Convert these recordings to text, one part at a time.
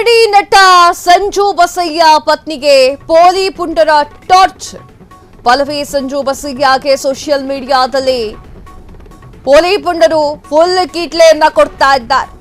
Comedy ನಟ ಸಂಜು ಬಸಯ್ಯ ಪತ್ನಿಗೆ ಪೋಲಿ ಪುಂಡರ ಟಾರ್ಚರ್. ಪಲ್ಲವಿ ಸಂಜು ಬಸಯ್ಯಗೆ ಸೋಷಿಯಲ್ ಮೀಡಿಯಾದಲ್ಲಿ ಪೋಲಿ ಪುಂಡರು ಫುಲ್ ಕೀಟ್ಲೆಯನ್ನ ಕೊಡ್ತಾ ಇದ್ದಾರೆ.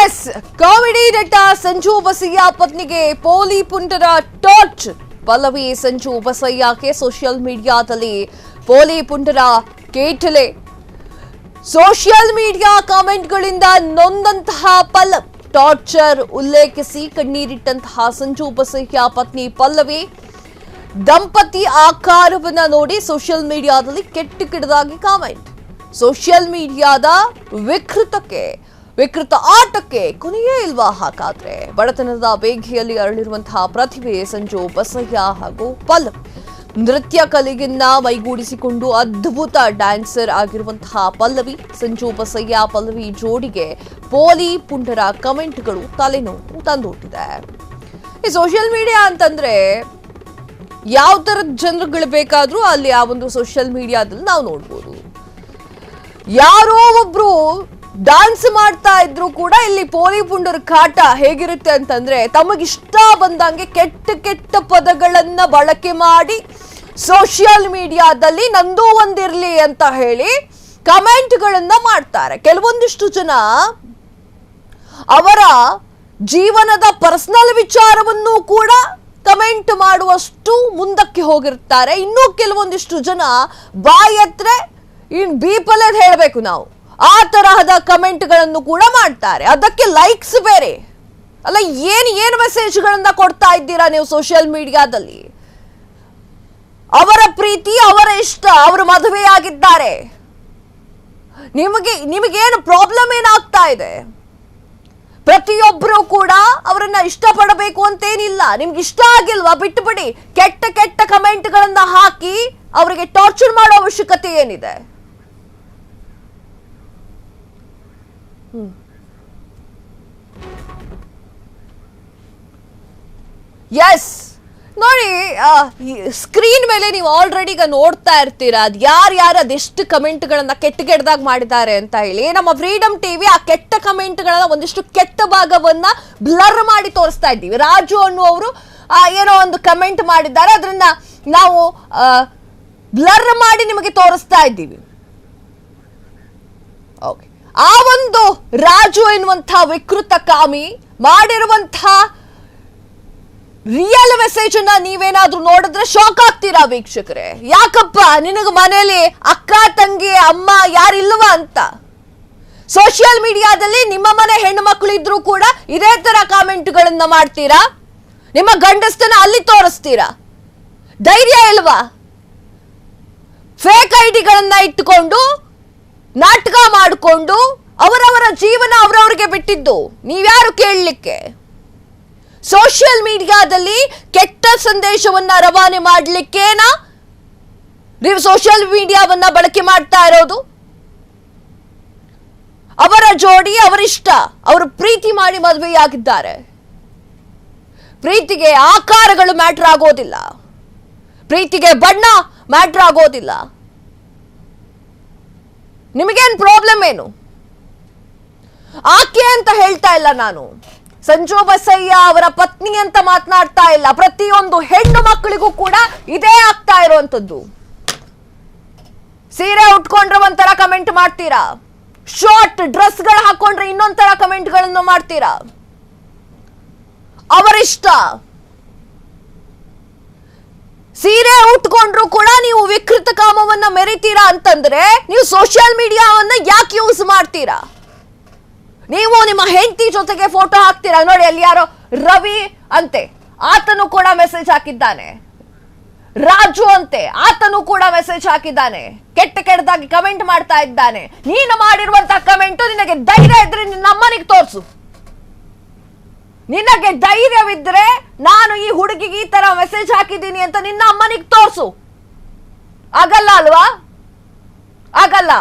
ಎಸ್, ಕಾಮಿಡಿ ನಟ ಸಂಜು ಬಸಯ್ಯ ಪತ್ನಿಗೆ ಪೋಲಿ ಪುಂಡರ ಟಾರ್ಚರ್. ಪಲ್ಲವಿ ಸಂಜು ಬಸಯ್ಯಗೆ ಸೋಷಿಯಲ್ ಮೀಡಿಯಾದಲ್ಲಿ ಪೋಲಿ ಪುಂಡರ ಕೇಟಲೆ. ಸೋಷಿಯಲ್ ಮೀಡಿಯಾ ಕಾಮೆಂಟ್ಗಳಿಂದ ನೊಂದಂತಹ ಪಲ್ಲವ್ ಟಾರ್ಚರ್ ಉಲ್ಲೇಖಿಸಿ ಕಣ್ಣೀರಿಟ್ಟಂತಹ ಸಂಜು ಬಸಯ್ಯ ಪತ್ನಿ ಪಲ್ಲವಿ ದಂಪತಿ ಆಕಾರವನ್ನ ನೋಡಿ ಸೋಷಿಯಲ್ ಮೀಡಿಯಾದಲ್ಲಿ ಕೆಟ್ಟದಾಗಿ ಕಾಮೆಂಟ್. ಸೋಷಿಯಲ್ ಮೀಡಿಯಾದ ವಿಕೃತ ಆಟಕ್ಕೆ ಕೊನೆಯೇ ಇಲ್ವಾ ಹಾಗಾದ್ರೆ? ಬಡತನದ ಬೇಗೆಯಲ್ಲಿ ಅರಳಿರುವಂತಹ ಪ್ರತಿಭೆ ಸಂಜು ಬಸಯ್ಯ ಹಾಗೂ ಪಲ್ಲವ್. ನೃತ್ಯ ಕಲೆಯನ್ನ ಮೈಗೂಡಿಸಿಕೊಂಡು ಅದ್ಭುತ ಡ್ಯಾನ್ಸರ್ ಆಗಿರುವಂತಹ ಪಲ್ಲವಿ ಸಂಜು ಬಸಯ್ಯ ಪಲ್ಲವಿ ಜೋಡಿಗೆ ಪೋಲಿ ಪುಂಡರ ಕಮೆಂಟ್ಗಳು ತಲೆನೋವು ತಂದೊಡ್ಡಿದೆ. ಈ ಸೋಷಿಯಲ್ ಮೀಡಿಯಾ ಅಂತಂದ್ರೆ ಯಾವ ತರದ ಜನರುಗಳು ಬೇಕಾದ್ರೂ ಅಲ್ಲಿ ಆ ಒಂದು ಸೋಷಿಯಲ್ ಮೀಡಿಯಾದಲ್ಲಿ ನಾವು ನೋಡ್ಬೋದು. ಯಾರೋ ಒಬ್ರು ಡಾನ್ಸ್ ಮಾಡ್ತಾ ಇದ್ರು ಕೂಡ ಇಲ್ಲಿ ಪೋಲಿ ಪುಂಡರ ಕಾಟ ಹೇಗಿರುತ್ತೆ ಅಂತಂದ್ರೆ ತಮಗಿಷ್ಟ ಬಂದಂಗೆ ಕೆಟ್ಟ ಪದಗಳನ್ನ ಬಳಕೆ ಮಾಡಿ ಸೋಷಿಯಲ್ ಮೀಡಿಯಾದಲ್ಲಿ ನಂದೂ ಒಂದಿರ್ಲಿ ಅಂತ ಹೇಳಿ ಕಮೆಂಟ್ಗಳನ್ನ ಮಾಡ್ತಾರೆ. ಕೆಲವೊಂದಿಷ್ಟು ಜನ ಅವರ ಜೀವನದ ಪರ್ಸನಲ್ ವಿಚಾರವನ್ನು ಕೂಡ ಕಮೆಂಟ್ ಮಾಡುವಷ್ಟು ಮುಂದಕ್ಕೆ ಹೋಗಿರ್ತಾರೆ. ಇನ್ನೂ ಕೆಲವೊಂದಿಷ್ಟು ಜನ ಬಾಯತ್ರೆ ಬೀಪಲ್ಲೇ ಹೇಳಬೇಕು ನಾವು ಆ ತರಹದ ಕಮೆಂಟ್ಗಳನ್ನು ಕೂಡ ಮಾಡ್ತಾರೆ. ಅದಕ್ಕೆ ಲೈಕ್ಸ್ ಬೇರೆ ಅಲ್ಲ. ಏನು ಮೆಸೇಜ್ಗಳನ್ನ ಕೊಡ್ತಾ ಇದ್ದೀರಾ ನೀವು ಸೋಷಿಯಲ್ ಮೀಡಿಯಾದಲ್ಲಿ? ಅವರ ಪ್ರೀತಿ, ಅವರ ಇಷ್ಟ, ಅವರು ಮದುವೆಯಾಗಿದ್ದಾರೆ, ನಿಮಗೇನು ಪ್ರಾಬ್ಲಮ್ ಏನಾಗ್ತಾ ಇದೆ? ಪ್ರತಿಯೊಬ್ಬರು ಕೂಡ ಅವರನ್ನ ಇಷ್ಟಪಡಬೇಕು ಅಂತೇನಿಲ್ಲ. ನಿಮ್ಗೆ ಇಷ್ಟ ಆಗಿಲ್ವಾ ಬಿಟ್ಟುಬಿಡಿ. ಕೆಟ್ಟ ಕಮೆಂಟ್ಗಳನ್ನ ಹಾಕಿ ಅವರಿಗೆ ಟಾರ್ಚರ್ ಮಾಡೋ ಅವಶ್ಯಕತೆ ಏನಿದೆ? ಎಸ್, ನೋಡಿ ಸ್ಕ್ರೀನ್ ಮೇಲೆ ನೀವು ಆಲ್ರೆಡಿ ಈಗ ನೋಡ್ತಾ ಇರ್ತೀರಾ ಅದು ಯಾರು ಅದೆಷ್ಟು ಕಮೆಂಟ್ಗಳನ್ನ ಕೆಟ್ಟದಾಗಿ ಮಾಡಿದ್ದಾರೆ ಅಂತ ಹೇಳಿ. ನಮ್ಮ ಫ್ರೀಡಮ್ ಟಿವಿ ಆ ಕೆಟ್ಟ ಕಮೆಂಟ್ಗಳನ್ನ ಒಂದಿಷ್ಟು ಕೆಟ್ಟ ಭಾಗವನ್ನ ಬ್ಲರ್ ಮಾಡಿ ತೋರಿಸ್ತಾ ಇದ್ದೀವಿ. ರಾಜು ಅನ್ನುವರು ಏನೋ ಒಂದು ಕಮೆಂಟ್ ಮಾಡಿದ್ದಾರೆ, ಅದನ್ನ ನಾವು ಬ್ಲರ್ ಮಾಡಿ ನಿಮಗೆ ತೋರಿಸ್ತಾ ಇದ್ದೀವಿ. ಓಕೆ, ಆ ಒಂದು ರಾಜು ಎನ್ನುವಂತಹ ವಿಕೃತ ಕಾಮಿ ಮಾಡಿರುವಂತಹ ರಿಯಲ್ ಮೆಸೇಜ್ ಅನ್ನ ನೀವೇನಾದ್ರೂ ನೋಡಿದ್ರೆ ಶಾಕ್ ಆಗ್ತೀರಾ ವೀಕ್ಷಕರೇ. ಯಾಕಪ್ಪ ನಿನಗ ಮನೇಲಿ ಅಕ್ಕ ತಂಗಿ ಅಮ್ಮ ಯಾರಿಲ್ವಾ ಅಂತ? ಸೋಷಿಯಲ್ ಮೀಡಿಯಾದಲ್ಲಿ ನಿಮ್ಮ ಮನೆ ಹೆಣ್ಣು ಮಕ್ಕಳು ಇದ್ರೂ ಕೂಡ ಇದೇ ತರ ಕಾಮೆಂಟ್ಗಳನ್ನ ಮಾಡ್ತೀರಾ? ನಿಮ್ಮ ಗಂಡಸ್ತನ ಅಲ್ಲಿ ತೋರಿಸ್ತೀರಾ? ಧೈರ್ಯ ಇಲ್ವಾ? ಫೇಕ್ ಐಡಿಗಳನ್ನ ಇಟ್ಟುಕೊಂಡು ನಾಟಕ ಮಾಡಿಕೊಂಡು ಅವರವರ ಜೀವನ ಅವರವರಿಗೆ ಬಿಟ್ಟಿದ್ದು ನೀವ್ಯಾರು ಕೇಳಲಿಕ್ಕೆ? ಸೋಷಿಯಲ್ ಮೀಡಿಯಾದಲ್ಲಿ ಕೆಟ್ಟ ಸಂದೇಶವನ್ನ ರವಾನೆ ಮಾಡಲಿಕ್ಕೇನಾ ನೀವು ಸೋಷಿಯಲ್ ಮೀಡಿಯಾವನ್ನ ಬಳಕೆ ಮಾಡ್ತಾ ಇರೋದು? ಅವರ ಜೋಡಿ ಅವರಿಷ್ಟ, ಅವರು ಪ್ರೀತಿ ಮಾಡಿ ಮದುವೆಯಾಗಿದ್ದಾರೆ. ಪ್ರೀತಿಗೆ ಆಕಾರಗಳು ಮ್ಯಾಟರ್ ಆಗೋದಿಲ್ಲ, ಪ್ರೀತಿಗೆ ಬಣ್ಣ ಮ್ಯಾಟರ್ ಆಗೋದಿಲ್ಲ. ನಿಮಗೇನು ಪ್ರಾಬ್ಲಮ್ ಏನು? ಆಕೆ ಅಂತ ಹೇಳ್ತಾ ಇಲ್ಲ ನಾನು, ಸಂಜು ಬಸಯ್ಯ ಅವರ ಪತ್ನಿ ಅಂತ ಮಾತನಾಡ್ತಾ ಇಲ್ಲ. ಪ್ರತಿಯೊಂದು ಹೆಣ್ಣು ಮಕ್ಕಳಿಗೂ ಕೂಡ ಇದೇ ಆಗ್ತಾ ಇರುವಂತದ್ದು. ಸೀರೆ ಉಟ್ಕೊಂಡ್ರೆ ಒಂಥರ ಕಮೆಂಟ್ ಮಾಡ್ತೀರಾ, ಶಾರ್ಟ್ ಡ್ರೆಸ್ಗಳು ಹಾಕೊಂಡ್ರೆ ಇನ್ನೊಂಥರ ಕಮೆಂಟ್ಗಳನ್ನು ಮಾಡ್ತೀರಾ. ಅವರಿಷ್ಟ. ಸೀರೆ ಉಟ್ಕೊಂಡ್ರು ಕೂಡ ನೀವು ವಿಕೃತ ಕಾಮವನ್ನ ಮೆರಿತೀರಾ ಅಂತಂದ್ರೆ ನೀವು ಸೋಷಿಯಲ್ ಮೀಡಿಯಾವನ್ನ ಯಾಕೆ ಯೂಸ್ ಮಾಡ್ತೀರಾ? ನೀವು ನಿಮ್ಮ ಹೆಂಡತಿ ಜೊತೆಗೆ ಫೋಟೋ ಹಾಕ್ತೀರಾ ನೋಡಿ, ಅಲ್ಲಿ ಯಾರೋ ರವಿ ಅಂತೆ ಆತನು ಕೂಡ ಮೆಸೇಜ್ ಹಾಕಿದ್ದಾನೆ. ರಾಜು ಅಂತೆ ಆತನು ಕೂಡ ಮೆಸೇಜ್ ಹಾಕಿದ್ದಾನೆ. ಕೆಟ್ಟದಾಗಿ ಕಮೆಂಟ್ ಮಾಡ್ತಾ ಇದ್ದಾನೆ. ನೀನು ಮಾಡಿರುವಂತಹ ಕಮೆಂಟ್ ನಿನಗೆ ಧೈರ್ಯ ಇದ್ರೆ ನಿನ್ನ ಅಮ್ಮನಿಗೆ ತೋರಿಸು. ನಿನಗೆ ಧೈರ್ಯವಿದ್ರೆ ನಾನು ಈ ಹುಡುಗಿಗೆ ಈ ತರ ಮೆಸೇಜ್ ಹಾಕಿದ್ದೀನಿ ಅಂತ ನಿನ್ನ ಅಮ್ಮನಿಗೆ ತೋರ್ಸು. ಆಗಲ್ಲ ಅಲ್ವಾ? ಆಗಲ್ಲ.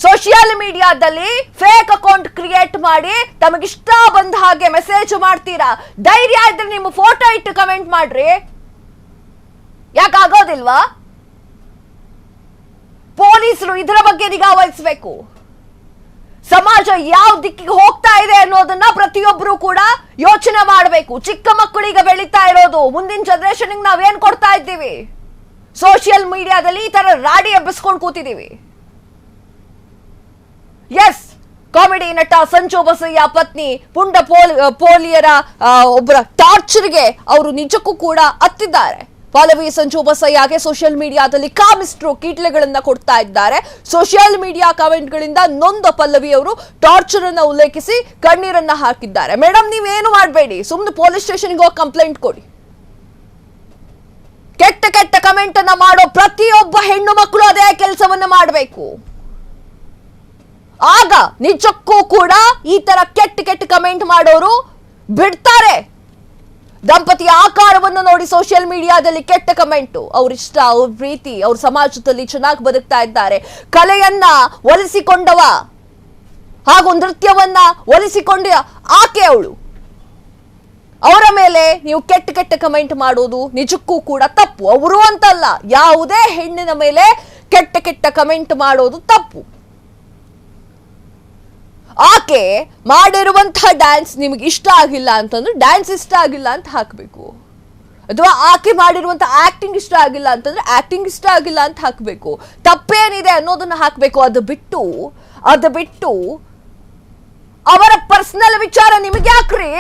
ಸೋಷಿಯಲ್ ಮೀಡಿಯಾದಲ್ಲಿ ಫೇಕ್ ಅಕೌಂಟ್ ಕ್ರಿಯೇಟ್ ಮಾಡಿ ತಮಗಿಷ್ಟ ಬಂದ ಹಾಗೆ ಮೆಸೇಜ್ ಮಾಡ್ತೀರಾ. ಧೈರ್ಯ ಇದ್ರೆ ನಿಮ್ಮ ಫೋಟೋ ಇಟ್ಟು ಕಮೆಂಟ್ ಮಾಡ್ರಿ. ಯಾಕಾಗೋದಿಲ್ವಾ? ಪೊಲೀಸರು ಇದರ ಬಗ್ಗೆ ನಿಗಾ ವಹಿಸಬೇಕು. ಸಮಾಜ ಯಾವ ದಿಕ್ಕಿಗೆ ಹೋಗ್ತಾ ಇದೆ ಅನ್ನೋದನ್ನ ಪ್ರತಿಯೊಬ್ಬರು ಕೂಡ ಯೋಚನೆ ಮಾಡಬೇಕು. ಚಿಕ್ಕ ಮಕ್ಕಳಿಗೆ ಬೆಳೀತಾ ಇರೋದು, ಮುಂದಿನ ಜನರೇಷನ್ ನಾವೇನ್ ಕೊಡ್ತಾ ಇದ್ದೀವಿ? ಸೋಷಿಯಲ್ ಮೀಡಿಯಾದಲ್ಲಿ ಈ ತರ ರಾಡಿ ಎಬ್ಬಿಸ್ಕೊಂಡು ಕೂತಿದ್ದೀವಿ. ಎಸ್, ಕಾಮಿಡಿ ನಟ ಸಂಜು ಬಸಯ್ಯ ಪತ್ನಿ ಪುಂಡ ಪೋಲಿಯರ ಒಬ್ಬರ ಟಾರ್ಚರ್ಗೆ ಅವರು ನಿಜಕ್ಕೂ ಕೂಡ ಹತ್ತಿದ್ದಾರೆ. ಪಲ್ಲವಿ ಸಂಜು ಬಸಯ್ಯಗೆ ಸೋಷಿಯಲ್ ಮೀಡಿಯಾದಲ್ಲಿ ಕಾಮಿಸ್ಟ್ರು ಕೀಟ್ಲೆಗಳನ್ನ ಕೊಡ್ತಾ ಇದ್ದಾರೆ. ಸೋಷಿಯಲ್ ಮೀಡಿಯಾ ಕಮೆಂಟ್ಗಳಿಂದ ನೊಂದ ಪಲ್ಲವಿ ಅವರು ಟಾರ್ಚರ್ ಅನ್ನ ಉಲ್ಲೇಖಿಸಿ ಕಣ್ಣೀರನ್ನ ಹಾಕಿದ್ದಾರೆ. ಮೇಡಮ್, ನೀವೇನು ಮಾಡಬೇಡಿ, ಸುಮ್ಮನೆ ಪೊಲೀಸ್ ಸ್ಟೇಷನ್ಗೆ ಹೋಗಿ ಕಂಪ್ಲೇಂಟ್ ಕೊಡಿ. ಕೆಟ್ಟ ಕೆಟ್ಟ ಕಮೆಂಟ್ ಅನ್ನ ಮಾಡೋ ಪ್ರತಿಯೊಬ್ಬ ಹೆಣ್ಣು ಮಕ್ಕಳು ಅದೇ ಕೆಲಸವನ್ನ ಮಾಡಬೇಕು. ಆಗ ನಿಜಕ್ಕೂ ಕೂಡ ಈ ತರ ಕೆಟ್ಟ ಕೆಟ್ಟ ಕಮೆಂಟ್ ಮಾಡೋರು ಬಿಡ್ತಾರೆ. ದಂಪತಿಯ ಆಕಾರವನ್ನು ನೋಡಿ ಸೋಷಿಯಲ್ ಮೀಡಿಯಾದಲ್ಲಿ ಕೆಟ್ಟ ಕಮೆಂಟು, ಅವ್ರ ಇಷ್ಟ, ಅವ್ರ ಪ್ರೀತಿ, ಅವ್ರ ಸಮಾಜದಲ್ಲಿ ಚೆನ್ನಾಗಿ ಬದುಕ್ತಾ ಇದ್ದಾರೆ, ಕಲೆಯನ್ನ ಒಲಿಸಿಕೊಂಡವ ಹಾಗೂ ನೃತ್ಯವನ್ನ ಒಲಿಸಿಕೊಂಡ ಆಕೆ ಅವಳು, ಅವರ ಮೇಲೆ ನೀವು ಕೆಟ್ಟ ಕೆಟ್ಟ ಕಮೆಂಟ್ ಮಾಡೋದು ನಿಜಕ್ಕೂ ಕೂಡ ತಪ್ಪು. ಅವರು ಅಂತಲ್ಲ, ಯಾವುದೇ ಹೆಣ್ಣಿನ ಮೇಲೆ ಕೆಟ್ಟ ಕೆಟ್ಟ ಕಮೆಂಟ್ ಮಾಡೋದು ತಪ್ಪು. ಆಕೆ ಮಾಡಿರುವಂತಹ ಡ್ಯಾನ್ಸ್ ನಿಮಗೆ ಇಷ್ಟ ಆಗಿಲ್ಲ ಅಂತಂದ್ರೆ ಡ್ಯಾನ್ಸ್ ಇಷ್ಟ ಆಗಿಲ್ಲ ಅಂತ ಹಾಕಬೇಕು. ಅಥವಾ ಆಕೆ ಮಾಡಿರುವಂತಹ ಆಕ್ಟಿಂಗ್ ಇಷ್ಟ ಆಗಿಲ್ಲ ಅಂತಂದ್ರೆ ಆಕ್ಟಿಂಗ್ ಇಷ್ಟ ಆಗಿಲ್ಲ ಅಂತ ಹಾಕಬೇಕು. ತಪ್ಪೇನಿದೆ ಅನ್ನೋದನ್ನ ಹಾಕಬೇಕು. ಅದು ಬಿಟ್ಟು ಅವರ ಪರ್ಸನಲ್ ವಿಚಾರ ನಿಮಗೆ ಯಾಕ್ರಿ?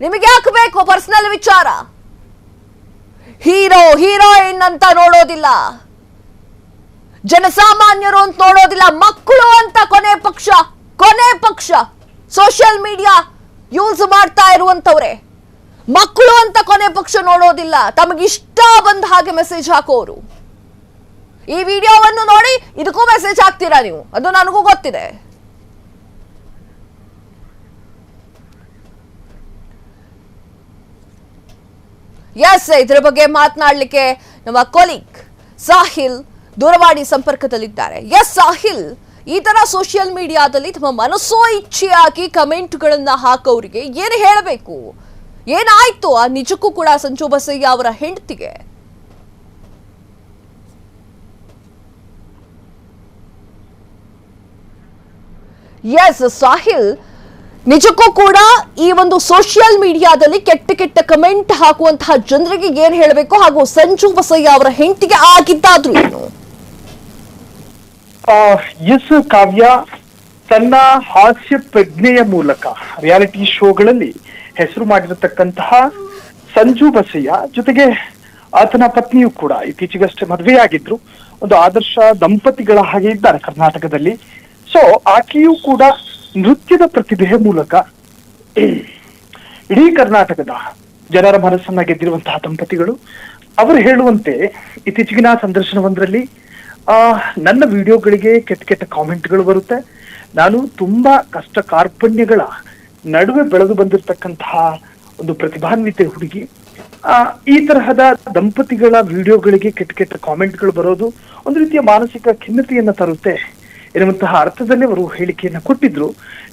ನಿಮಗೆ ಯಾಕಬೇಕು ಪರ್ಸನಲ್ ವಿಚಾರ? ಹೀರೋಯಿನ್ ಅಂತ ನೋಡೋದಿಲ್ಲ, ಜನಸಾಮಾನ್ಯರು ಅಂತ ನೋಡೋದಿಲ್ಲ, ಮಕ್ಕಳು ಅಂತ ಕೊನೆ ಪಕ್ಷ ಸೋಷಿಯಲ್ ಮೀಡಿಯಾ ಯೂಸ್ ಮಾಡ್ತಾ ಇರುವಂತವ್ರೆ ಮಕ್ಕಳು ಅಂತ ಕೊನೆ ಪಕ್ಷ ನೋಡೋದಿಲ್ಲ. ತಮಗಿಷ್ಟ ಬಂದ ಹಾಗೆ ಮೆಸೇಜ್ ಹಾಕೋರು. ಈ ವಿಡಿಯೋವನ್ನು ನೋಡಿ ಇದಕ್ಕೂ ಮೆಸೇಜ್ ಹಾಕ್ತೀರಾ ನೀವು, ಅದು ನನಗೂ ಗೊತ್ತಿದೆ. ಎಸ್, ಇದರ ಬಗ್ಗೆ ಮಾತನಾಡಲಿಕ್ಕೆ ನಮ್ಮ ಕೊಲೀಗ್ ಸಾಹಿಲ್ ದೂರವಾಣಿ ಸಂಪರ್ಕದಲ್ಲಿದ್ದಾರೆ. ಎಸ್ ಸಾಹಿಲ್, ಈ ತರ ಸೋಷಿಯಲ್ ಮೀಡಿಯಾದಲ್ಲಿ ತಮ್ಮ ಮನಸ್ಸೋ ಇಚ್ಛೆಯಾಗಿ ಕಮೆಂಟ್ಗಳನ್ನ ಹಾಕೋರಿಗೆ ಏನು ಹೇಳಬೇಕು? ಏನಾಯ್ತು ಆ ನಿಜಕ್ಕೂ ಕೂಡ ಸಂಜು ಬಸಯ್ಯ ಅವರ ಹೆಂಡತಿಗೆ? ಎಸ್ ಸಾಹಿಲ್, ನಿಜಕ್ಕೂ ಕೂಡ ಈ ಒಂದು ಸೋಷಿಯಲ್ ಮೀಡಿಯಾದಲ್ಲಿ ಕೆಟ್ಟ ಕೆಟ್ಟ ಕಮೆಂಟ್ ಹಾಕುವಂತಹ ಜನರಿಗೆ ಏನ್ ಹೇಳಬೇಕು, ಹಾಗೂ ಸಂಜು ಬಸಯ್ಯ ಅವರ ಹೆಂಡತಿಗೆ ಆಗಿದ್ದಾದ್ರೂ ಏನು? ಎಸ್ ಕಾವ್ಯ, ತನ್ನ ಹಾಸ್ಯ ಪ್ರಜ್ಞೆಯ ಮೂಲಕ ರಿಯಾಲಿಟಿ ಶೋಗಳಲ್ಲಿ ಹೆಸರು ಮಾಡಿರತಕ್ಕಂತಹ ಸಂಜು ಬಸಯ್ಯ ಜೊತೆಗೆ ಆತನ ಪತ್ನಿಯು ಕೂಡ ಇತ್ತೀಚೆಗಷ್ಟೇ ಮದುವೆಯಾಗಿದ್ರು. ಒಂದು ಆದರ್ಶ ದಂಪತಿಗಳ ಹಾಗೆ ಇದ್ದಾರೆ ಕರ್ನಾಟಕದಲ್ಲಿ. ಸೊ ಆಕೆಯೂ ಕೂಡ ನೃತ್ಯದ ಪ್ರತಿಭೆಯ ಮೂಲಕ ಇಡೀ ಕರ್ನಾಟಕದ ಜನರ ಮನಸ್ಸನ್ನ ಗೆದ್ದಿರುವಂತಹ ದಂಪತಿಗಳು. ಅವರು ಹೇಳುವಂತೆ ಇತ್ತೀಚೆಗಿನ ಸಂದರ್ಶನವೊಂದರಲ್ಲಿ ನನ್ನ ವಿಡಿಯೋಗಳಿಗೆ ಕೆಟ್ಟ ಕೆಟ್ಟ ಕಾಮೆಂಟ್ಗಳು ಬರುತ್ತೆ. ನಾನು ತುಂಬಾ ಕಷ್ಟ ಕಾರ್ಪಣ್ಯಗಳ ನಡುವೆ ಬೆಳೆದು ಬಂದಿರತಕ್ಕಂತಹ ಒಂದು ಪ್ರತಿಭಾನ್ವಿತ ಹುಡುಗಿ. ಈ ತರಹದ ದಂಪತಿಗಳ ವಿಡಿಯೋಗಳಿಗೆ ಕೆಟ್ಟ ಕೆಟ್ಟ ಕಾಮೆಂಟ್ಗಳು ಬರೋದು ಒಂದು ರೀತಿಯ ಮಾನಸಿಕ ಖಿನ್ನತೆಯನ್ನ ತರುತ್ತೆ ಎನ್ನುವಂತಹ ಅರ್ಥದಲ್ಲಿ ಅವರು ಹೇಳಿಕೆಯನ್ನ ಕೊಟ್ಟಿದ್ರು.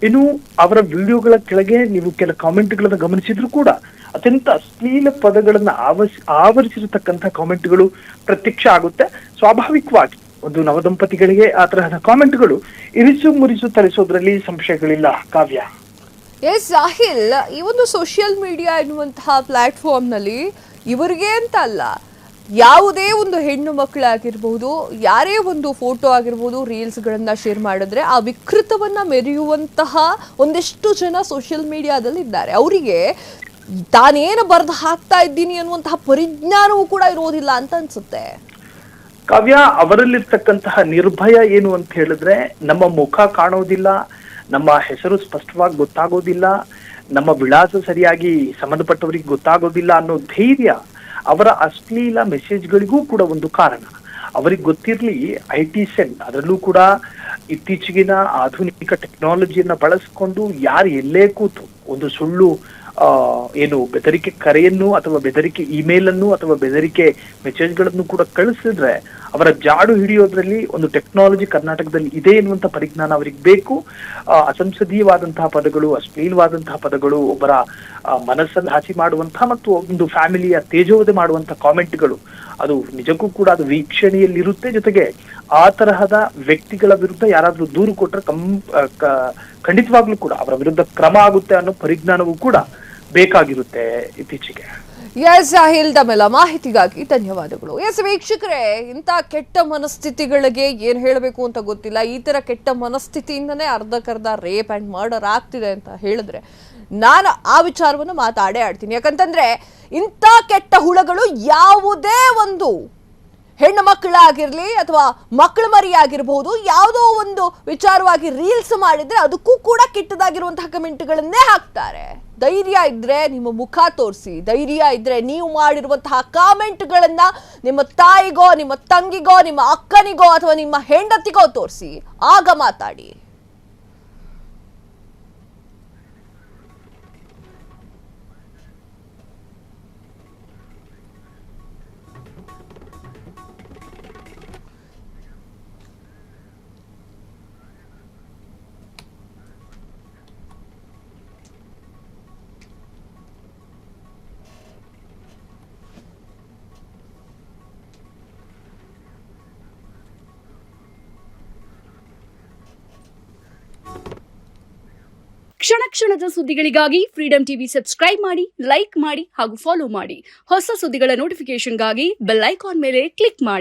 ಇನ್ನು ಅವರ ವಿಡಿಯೋಗಳ ಕೆಳಗೆ ನೀವು ಕೆಲ ಕಾಮೆಂಟ್ಗಳನ್ನ ಗಮನಿಸಿದ್ರು ಕೂಡ ಅತ್ಯಂತ ಅಶ್ಲೀಲ ಪದಗಳನ್ನ ಆವರಿಸಿರತಕ್ಕಂತಹ ಕಾಮೆಂಟ್ಗಳು ಪ್ರತ್ಯಕ್ಷ ಆಗುತ್ತೆ. ಸ್ವಾಭಾವಿಕವಾಗಿ ಒಂದು ನವದಂಪತಿಗಳಿಗೆ ಆ ತರಹದ ಕಾಮೆಂಟ್ಗಳು ಇರಿಸು ಮುರಿಸು ತರಿಸೋದ್ರಲ್ಲಿ ಸಂಶಯಗಳಿಲ್ಲ ಕಾವ್ಯ. ಎಸ್ ಸಾಹಿಲ್, ಈ ಒಂದು ಸೋಷಿಯಲ್ ಮೀಡಿಯಾ ಎನ್ನುವಂತಹ ಪ್ಲಾಟ್ಫಾರ್ಮ್ ನಲ್ಲಿ ಇವರಿಗೆ ಅಂತ ಅಲ್ಲ, ಯಾವುದೇ ಒಂದು ಹೆಣ್ಣು ಮಕ್ಕಳಾಗಿರ್ಬಹುದು, ಯಾರೇ ಒಂದು ಫೋಟೋ ಆಗಿರ್ಬೋದು, ರೀಲ್ಸ್ಗಳನ್ನ ಶೇರ್ ಮಾಡಿದ್ರೆ ಆ ವಿಕೃತವನ್ನ ಮೆರೆಯುವಂತಹ ಒಂದಿಷ್ಟು ಜನ ಸೋಷಿಯಲ್ ಮೀಡಿಯಾದಲ್ಲಿ ಇದ್ದಾರೆ. ಅವರಿಗೆ ತಾನೇನು ಬರೆದು ಹಾಕ್ತಾ ಇದ್ದೀನಿ ಅನ್ನುವಂತಹ ಪರಿಜ್ಞಾನವೂ ಕೂಡ ಇರೋದಿಲ್ಲ ಅಂತ ಅನ್ಸುತ್ತೆ. ಕಾವ್ಯ, ಅವರಲ್ಲಿರ್ತಕ್ಕಂತಹ ನಿರ್ಭಯ ಏನು ಅಂತ ಹೇಳಿದ್ರೆ, ನಮ್ಮ ಮುಖ ಕಾಣೋದಿಲ್ಲ, ನಮ್ಮ ಹೆಸರು ಸ್ಪಷ್ಟವಾಗಿ ಗೊತ್ತಾಗೋದಿಲ್ಲ, ನಮ್ಮ ವಿಳಾಸ ಸರಿಯಾಗಿ ಸಂಬಂಧಪಟ್ಟವರಿಗೆ ಗೊತ್ತಾಗೋದಿಲ್ಲ ಅನ್ನೋ ಧೈರ್ಯ ಅವರ ಅಶ್ಲೀಲ ಮೆಸೇಜ್ಗಳಿಗೂ ಕೂಡ ಒಂದು ಕಾರಣ. ಅವರಿಗೆ ಗೊತ್ತಿರ್ಲಿ IT ಸೆಲ್, ಅದರಲ್ಲೂ ಕೂಡ ಇತ್ತೀಚೆಗಿನ ಆಧುನಿಕ ಟೆಕ್ನಾಲಜಿಯನ್ನ ಬಳಸಿಕೊಂಡು ಯಾರು ಎಲ್ಲೇ ಕೂತು ಒಂದು ಸುಳ್ಳು ಏನು ಬೆದರಿಕೆ ಕರೆಯನ್ನು ಅಥವಾ ಬೆದರಿಕೆ ಇಮೇಲ್ ಅನ್ನು ಅಥವಾ ಬೆದರಿಕೆ ಮೆಸೇಜ್ಗಳನ್ನು ಕೂಡ ಕಳಿಸಿದ್ರೆ ಅವರ ಜಾಡು ಹಿಡಿಯೋದ್ರಲ್ಲಿ ಒಂದು ಟೆಕ್ನಾಲಜಿ ಕರ್ನಾಟಕದಲ್ಲಿ ಇದೆ ಎನ್ನುವಂತ ಪರಿಜ್ಞಾನ ಅವರಿಗೆ ಬೇಕು. ಅಸಂಸದೀಯವಾದಂತಹ ಪದಗಳು, ಅಶ್ಲೀಲವಾದಂತಹ ಪದಗಳು, ಒಬ್ಬರ ಮನಸ್ಸನ್ನು ಹಸಿ ಮಾಡುವಂತಹ ಮತ್ತು ಒಂದು ಫ್ಯಾಮಿಲಿಯ ತೇಜೋವಧೆ ಮಾಡುವಂತಹ ಕಾಮೆಂಟ್ಗಳು, ಅದು ನಿಜಕ್ಕೂ ಕೂಡ ಅದು ವೀಕ್ಷಣೆಯಲ್ಲಿರುತ್ತೆ. ಜೊತೆಗೆ ಆ ತರಹದ ವ್ಯಕ್ತಿಗಳ ವಿರುದ್ಧ ಯಾರಾದ್ರೂ ದೂರು ಕೊಟ್ರೆ ಖಂಡಿತವಾಗ್ಲೂ ಕೂಡ ಅವರ ವಿರುದ್ಧ ಕ್ರಮ ಆಗುತ್ತೆ ಅನ್ನೋ ಪರಿಜ್ಞಾನವೂ ಕೂಡ ಬೇಕಾಗಿರುತ್ತೆ ಇತ್ತೀಚೆಗೆ. ಎಸ್ ಸಾಹಿಲ್, ತಮ್ಮೆಲ್ಲ ಮಾಹಿತಿಗಾಗಿ ಧನ್ಯವಾದಗಳು. ಎಸ್ ವೀಕ್ಷಕರೇ, ಇಂಥ ಕೆಟ್ಟ ಮನಸ್ಥಿತಿಗಳಿಗೆ ಏನ್ ಹೇಳಬೇಕು ಅಂತ ಗೊತ್ತಿಲ್ಲ. ಈ ತರ ಕೆಟ್ಟ ಮನಸ್ಥಿತಿಯಿಂದನೇ ಅರ್ಧಕ್ಕರ್ಧ ರೇಪ್ ಅಂಡ್ ಮರ್ಡರ್ ಆಗ್ತಿದೆ ಅಂತ ಹೇಳಿದ್ರೆ ನಾನು ಆ ವಿಚಾರವನ್ನು ಮಾತಾಡೇ ಆಡ್ತೀನಿ. ಯಾಕಂತಂದ್ರೆ ಇಂಥ ಕೆಟ್ಟ ಹುಳಗಳು ಯಾವುದೇ ಒಂದು ಹೆಣ್ಣು ಮಕ್ಕಳಾಗಿರ್ಲಿ ಅಥವಾ ಮಕ್ಕಳ ಮರಿ ಆಗಿರಬಹುದು, ಯಾವುದೋ ಒಂದು ವಿಚಾರವಾಗಿ ರೀಲ್ಸ್ ಮಾಡಿದ್ರೆ ಅದಕ್ಕೂ ಕೂಡ ಕೆಟ್ಟದಾಗಿರುವಂತಹ ಕಮೆಂಟ್ಗಳನ್ನೇ ಹಾಕ್ತಾರೆ. ಧೈರ್ಯ ಇದ್ರೆ ನಿಮ್ಮ ಮುಖ ತೋರಿಸಿ, ಧೈರ್ಯ ಇದ್ರೆ ನೀವು ಮಾಡಿರುವಂತಹ ಕಾಮೆಂಟ್ಗಳನ್ನ ನಿಮ್ಮ ತಾಯಿಗೋ, ನಿಮ್ಮ ತಂಗಿಗೋ, ನಿಮ್ಮ ಅಕ್ಕನಿಗೋ ಅಥವಾ ನಿಮ್ಮ ಹೆಂಡತಿಗೋ ತೋರಿಸಿ, ಆಗ ಮಾತಾಡಿ. ಕ್ಷಣ ಕ್ಷಣದ ಸುದ್ದಿಗಳಿಗಾಗಿ ಫ್ರೀಡಂ ಟಿವಿ ಸಬ್ಸ್ಕ್ರೈಬ್ ಮಾಡಿ, ಲೈಕ್ ಮಾಡಿ ಹಾಗೂ ಫಾಲೋ ಮಾಡಿ. ಹೊಸ ಸುದ್ದಿಗಳ ನೋಟಿಫಿಕೇಶನ್ಗಾಗಿ ಬೆಲ್ ಐಕಾನ್ ಮೇಲೆ ಕ್ಲಿಕ್ ಮಾಡಿ.